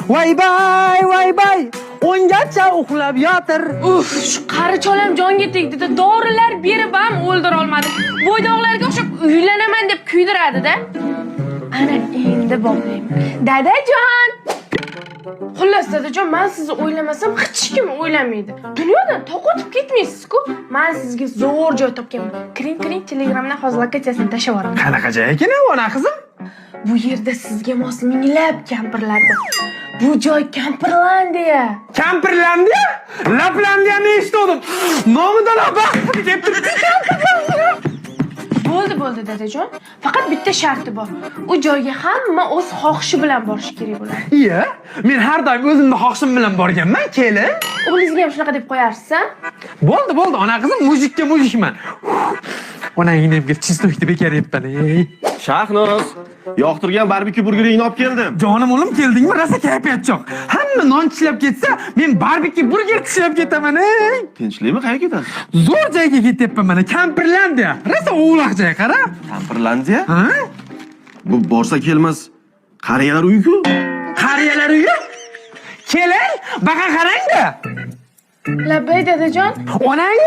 Voy bay. O'ngacha uxlab yotir. Uf, shu qari cholam jonga tegdi-da, dorilar berib ham o'ldira olmadi. Bo'ydoqlarga o'xshab uylanaman deb kuydiradi-da. Ana endi boplayman. Dadajon. Xullas dadajon, men sizni o'ylamasam hech kim o'ylamaydi. Dunyodan to'qotib ketmaysiz-ku. Men sizga zo'r joy topganman. Kiring, Telegramdan hozir lokatsiyasini tashlab yuboraman. Qanaqa joy ekan, ona qizim? Bu yerda sizga mos minglab kampirlar bor. Bu joy Kampirlandiya. Kampirlandiya? Laplandiyani eshitdim. Nomidan baxt deb turibdi. Bo'ldi dadajon. Faqat bitta sharti bor. U joyga hamma o'z xohishi bilan borish kerak bo'ladi. Iya, men har doim o'zimning xohishim bilan borganman, kelin. O'g'lingizga ham shunaqa deb qo'yarsiz-a? Bo'ldi, ona qizim, mujikka mujikman. Onangizga chistoykni bekar etpan, ey. Shahnoz, yoqtirgan barbekyu burgeringni olib keldim. Jonim o'g'lim, keldingmi? Rosa kayfiyat yo'q. Hamma non tishlab ketsa, men barbekyu burger tishlab ketaman, ey. Tinchlikmi, qayerga ketasiz? Zo'r joyga ketyapman mana, Kampirlandiya. Rosa o'g'loq joy, qara. Kampirlandiya? Ha? Bu borsa kelmas qariyalar uyi-ku. Qariyalar uyi? Kelin, baqa qarang-da. Labbay dadajon. Onang